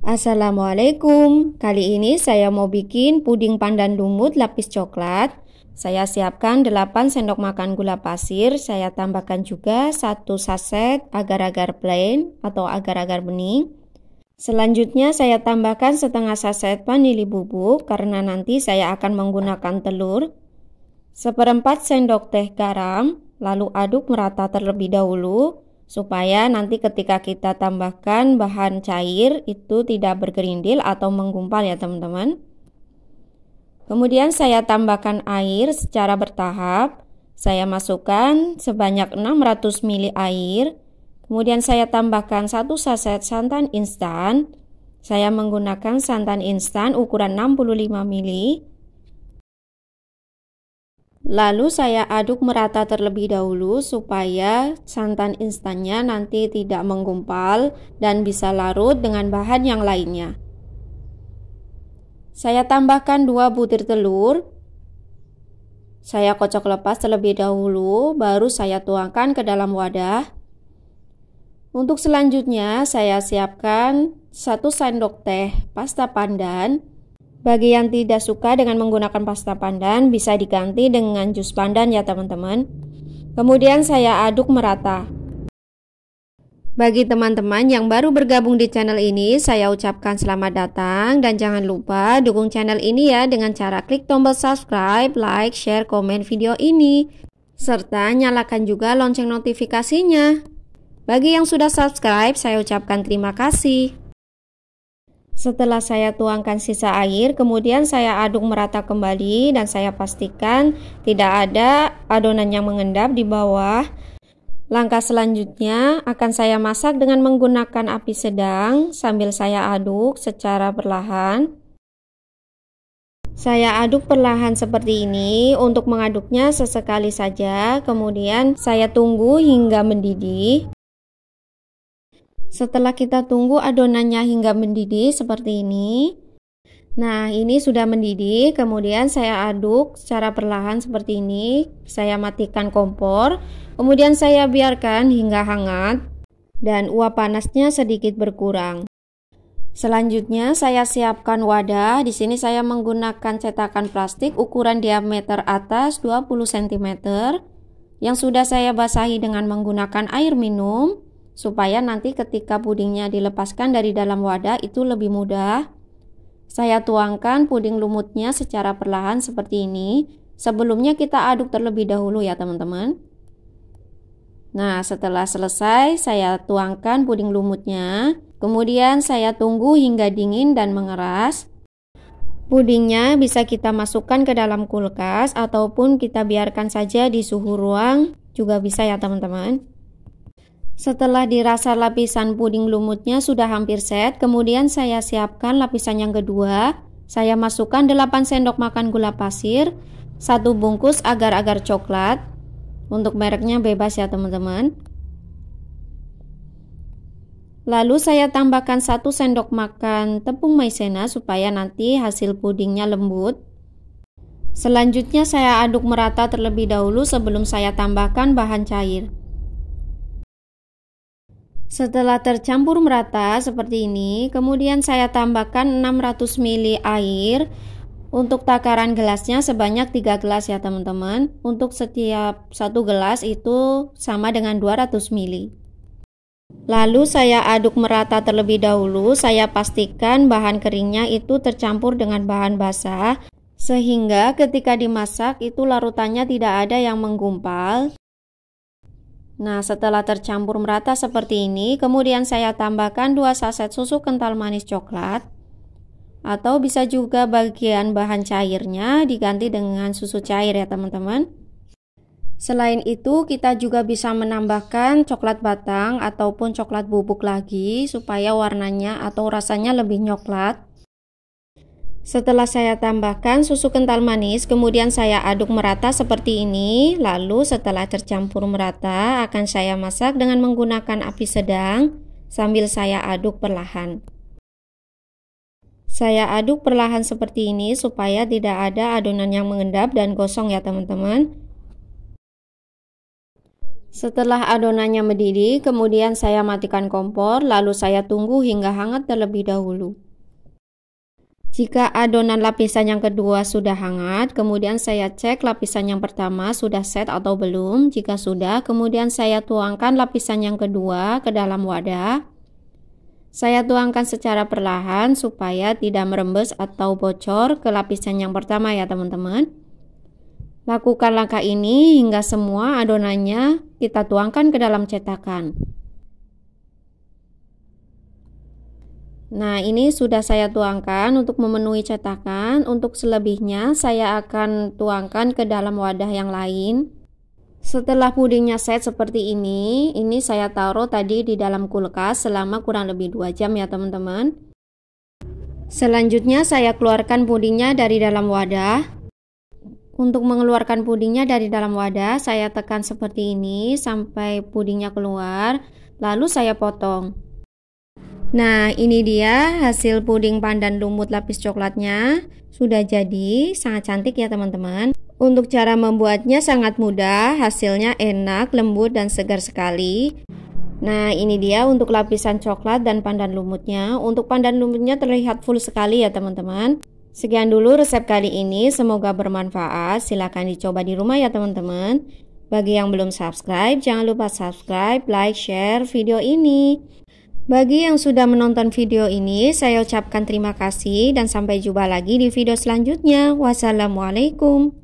Assalamualaikum. Kali ini saya mau bikin puding pandan lumut lapis coklat. Saya siapkan 8 sendok makan gula pasir. Saya tambahkan juga 1 saset agar-agar plain atau agar-agar bening. Selanjutnya saya tambahkan setengah saset vanili bubuk karena nanti saya akan menggunakan telur. 1/4 sendok teh garam, lalu aduk merata terlebih dahulu supaya nanti ketika kita tambahkan bahan cair itu tidak bergerindil atau menggumpal ya teman-teman. Kemudian saya tambahkan air secara bertahap. Saya masukkan sebanyak 600 ml air. Kemudian saya tambahkan 1 saset santan instan. Saya menggunakan santan instan ukuran 65 ml. Lalu saya aduk merata terlebih dahulu supaya santan instannya nanti tidak menggumpal dan bisa larut dengan bahan yang lainnya. Saya tambahkan 2 butir telur. Saya kocok lepas terlebih dahulu, baru saya tuangkan ke dalam wadah. Untuk selanjutnya saya siapkan 1 sendok teh pasta pandan. Bagi yang tidak suka dengan menggunakan pasta pandan, bisa diganti dengan jus pandan ya teman-teman. Kemudian saya aduk merata. Bagi teman-teman yang baru bergabung di channel ini, saya ucapkan selamat datang dan jangan lupa dukung channel ini ya dengan cara klik tombol subscribe, like, share, komen video ini. Serta nyalakan juga lonceng notifikasinya. Bagi yang sudah subscribe, saya ucapkan terima kasih. Setelah saya tuangkan sisa air, kemudian saya aduk merata kembali dan saya pastikan tidak ada adonan yang mengendap di bawah. Langkah selanjutnya akan saya masak dengan menggunakan api sedang sambil saya aduk secara perlahan. Saya aduk perlahan seperti ini. Untuk mengaduknya sesekali saja, kemudian saya tunggu hingga mendidih. Setelah kita tunggu adonannya hingga mendidih seperti ini. Nah, ini sudah mendidih, kemudian saya aduk secara perlahan seperti ini. Saya matikan kompor, kemudian saya biarkan hingga hangat dan uap panasnya sedikit berkurang. Selanjutnya saya siapkan wadah. Di sini saya menggunakan cetakan plastik ukuran diameter atas 20 cm yang sudah saya basahi dengan menggunakan air minum. Supaya nanti ketika pudingnya dilepaskan dari dalam wadah itu lebih mudah. Saya tuangkan puding lumutnya secara perlahan seperti ini. Sebelumnya kita aduk terlebih dahulu ya teman-teman. Nah, setelah selesai saya tuangkan puding lumutnya. Kemudian saya tunggu hingga dingin dan mengeras. Pudingnya bisa kita masukkan ke dalam kulkas ataupun kita biarkan saja di suhu ruang juga bisa ya teman-teman. Setelah dirasa lapisan puding lumutnya sudah hampir set, kemudian saya siapkan lapisan yang kedua. Saya masukkan 8 sendok makan gula pasir, 1 bungkus agar-agar coklat. Untuk mereknya bebas ya teman-teman. Lalu saya tambahkan 1 sendok makan tepung maizena supaya nanti hasil pudingnya lembut. Selanjutnya saya aduk merata terlebih dahulu sebelum saya tambahkan bahan cair. Setelah tercampur merata seperti ini, kemudian saya tambahkan 600 ml air. Untuk takaran gelasnya sebanyak 3 gelas ya teman-teman. Untuk setiap 1 gelas itu sama dengan 200 ml. Lalu saya aduk merata terlebih dahulu. Saya pastikan bahan keringnya itu tercampur dengan bahan basah, sehingga ketika dimasak itu larutannya tidak ada yang menggumpal. Nah, setelah tercampur merata seperti ini, kemudian saya tambahkan 2 saset susu kental manis coklat. Atau bisa juga bagian bahan cairnya diganti dengan susu cair ya teman-teman. Selain itu, kita juga bisa menambahkan coklat batang ataupun coklat bubuk lagi supaya warnanya atau rasanya lebih coklat. Setelah saya tambahkan susu kental manis, kemudian saya aduk merata seperti ini. Lalu setelah tercampur merata, akan saya masak dengan menggunakan api sedang sambil saya aduk perlahan. Saya aduk perlahan seperti ini supaya tidak ada adonan yang mengendap dan gosong ya teman-teman. Setelah adonannya mendidih, kemudian saya matikan kompor, lalu saya tunggu hingga hangat terlebih dahulu. Jika adonan lapisan yang kedua sudah hangat, kemudian saya cek lapisan yang pertama sudah set atau belum. Jika sudah, kemudian saya tuangkan lapisan yang kedua ke dalam wadah. Saya tuangkan secara perlahan supaya tidak merembes atau bocor ke lapisan yang pertama ya teman-teman. Lakukan langkah ini hingga semua adonannya kita tuangkan ke dalam cetakan. Nah, ini sudah saya tuangkan untuk memenuhi cetakan. Untuk selebihnya saya akan tuangkan ke dalam wadah yang lain. Setelah pudingnya set seperti ini saya taruh tadi di dalam kulkas selama kurang lebih 2 jam ya teman-teman. Selanjutnya saya keluarkan pudingnya dari dalam wadah. Untuk mengeluarkan pudingnya dari dalam wadah, saya tekan seperti ini sampai pudingnya keluar, lalu saya potong. Nah, ini dia hasil puding pandan lumut lapis coklatnya. Sudah jadi, sangat cantik ya teman-teman. Untuk cara membuatnya sangat mudah, hasilnya enak, lembut, dan segar sekali. Nah, ini dia untuk lapisan coklat dan pandan lumutnya. Untuk pandan lumutnya terlihat full sekali ya teman-teman. Sekian dulu resep kali ini, semoga bermanfaat. Silahkan dicoba di rumah ya teman-teman. Bagi yang belum subscribe, jangan lupa subscribe, like, share video ini. Bagi yang sudah menonton video ini, saya ucapkan terima kasih dan sampai jumpa lagi di video selanjutnya. Wassalamualaikum.